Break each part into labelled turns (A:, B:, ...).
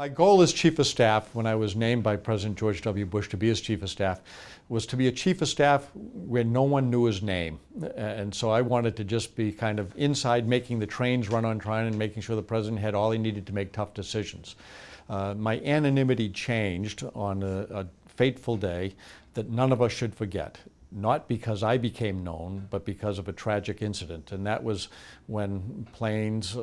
A: My goal as Chief of Staff, when I was named by President George W. Bush to be his Chief of Staff, was to be a Chief of Staff where no one knew his name. And so I wanted to just be kind of inside, making the trains run on time and making sure the President had all he needed to make tough decisions. My anonymity changed on a fateful day that none of us should forget. Not because I became known, but because of a tragic incident. And that was when planes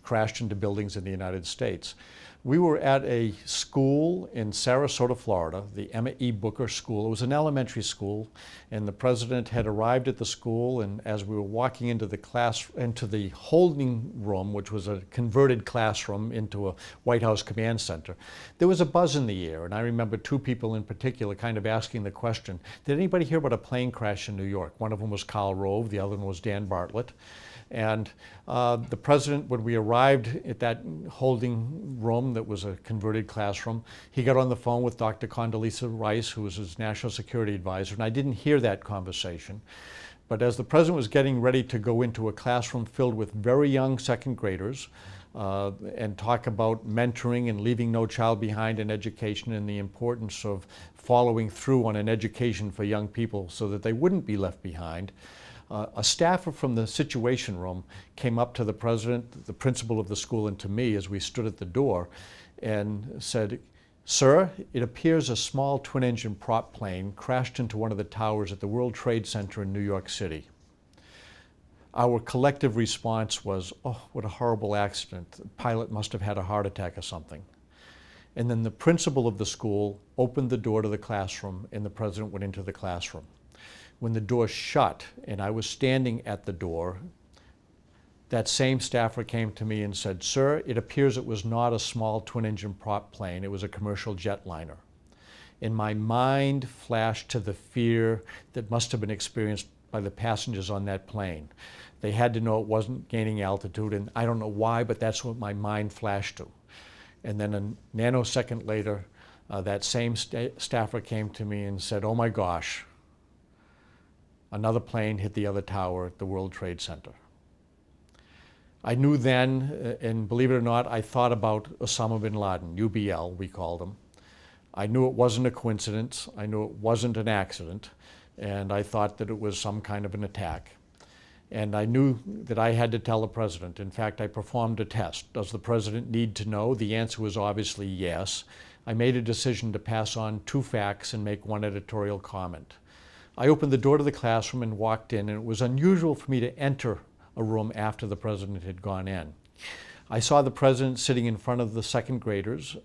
A: crashed into buildings in the United States. We were at a school in Sarasota, Florida, the Emma E. Booker School. It was an elementary school, and the President had arrived at the school, and as we were walking into the holding room, which was a converted classroom into a White House command center, there was a buzz in the air, and I remember two people in particular kind of asking the question, did anybody hear about a plane crash in New York? One of them was Karl Rove, the other one was Dan Bartlett. And the President, when we arrived at that holding room that was a converted classroom, he got on the phone with Dr. Condoleezza Rice, who was his national security advisor, and I didn't hear that conversation. But as the President was getting ready to go into a classroom filled with very young second graders and talk about mentoring and leaving no child behind in education and the importance of following through on an education for young people so that they wouldn't be left behind, a staffer from the Situation Room came up to the President, the principal of the school, and to me as we stood at the door and said, "Sir, it appears a small twin-engine prop plane crashed into one of the towers at the World Trade Center in New York City." Our collective response was, "Oh, what a horrible accident. The pilot must have had a heart attack or something." And then the principal of the school opened the door to the classroom and the President went into the classroom. When the door shut and I was standing at the door, that same staffer came to me and said, "Sir, it appears it was not a small twin-engine prop plane, it was a commercial jetliner." And my mind flashed to the fear that must have been experienced by the passengers on that plane. They had to know it wasn't gaining altitude, and I don't know why, but that's what my mind flashed to. And then a nanosecond later, that same staffer came to me and said, "Oh my gosh, another plane hit the other tower at the World Trade Center." I knew then, and believe it or not, I thought about Osama bin Laden, UBL we called him. I knew it wasn't a coincidence, I knew it wasn't an accident, and I thought that it was some kind of an attack. And I knew that I had to tell the President. In fact, I performed a test. Does the President need to know? The answer was obviously yes. I made a decision to pass on two facts and make one editorial comment. I opened the door to the classroom and walked in, and it was unusual for me to enter a room after the President had gone in. I saw the President sitting in front of the second graders.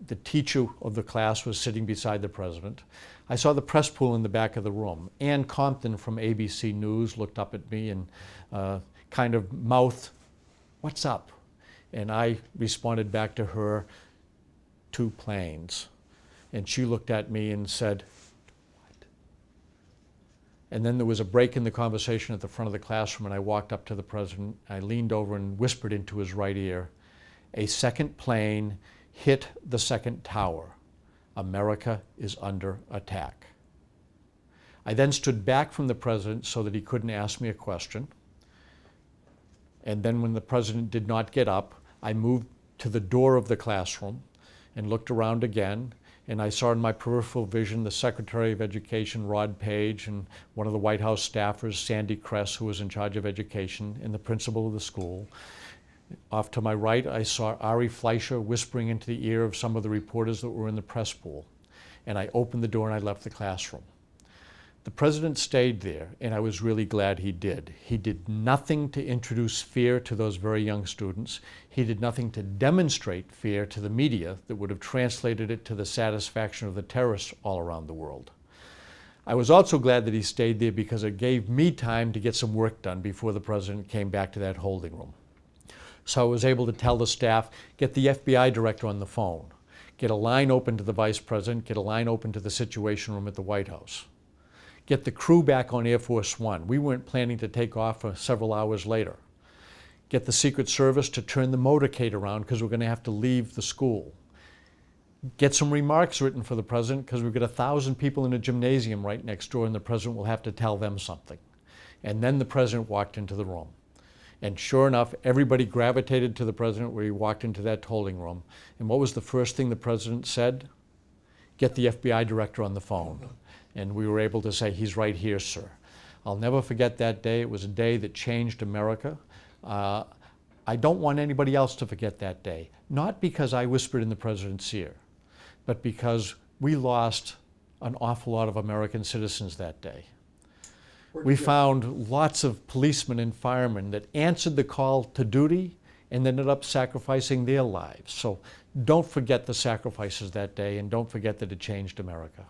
A: The teacher of the class was sitting beside the President. I saw the press pool in the back of the room. Ann Compton from ABC News looked up at me and kind of mouthed, "What's up?" And I responded back to her, "Two planes." And she looked at me and said, and then there was a break in the conversation at the front of the classroom, and I walked up to the President. I leaned over and whispered into his right ear, "A second plane hit the second tower. America is under attack." I then stood back from the President so that he couldn't ask me a question. And then when the President did not get up, I moved to the door of the classroom and looked around again. And I saw in my peripheral vision the Secretary of Education, Rod Page, and one of the White House staffers, Sandy Kress, who was in charge of education, and the principal of the school. Off to my right, I saw Ari Fleischer whispering into the ear of some of the reporters that were in the press pool. And I opened the door and I left the classroom. The President stayed there, and I was really glad he did. He did nothing to introduce fear to those very young students. He did nothing to demonstrate fear to the media that would have translated it to the satisfaction of the terrorists all around the world. I was also glad that he stayed there because it gave me time to get some work done before the President came back to that holding room. So I was able to tell the staff, get the FBI director on the phone, get a line open to the Vice President, get a line open to the Situation Room at the White House. Get the crew back on Air Force One. We weren't planning to take off for several hours later. Get the Secret Service to turn the motorcade around because we're going to have to leave the school. Get some remarks written for the President because we've got 1,000 people in a gymnasium right next door and the President will have to tell them something. And then the President walked into the room. And sure enough, everybody gravitated to the president when he walked into that holding room. And what was the first thing the president said? Get the FBI director on the phone. And we were able to say, he's right here, sir. I'll never forget that day. It was a day that changed America. I don't want anybody else to forget that day. Not because I whispered in the president's ear, but because we lost an awful lot of American citizens that day. We found lots of policemen and firemen that answered the call to duty and ended up sacrificing their lives. So don't forget the sacrifices that day, and don't forget that it changed America.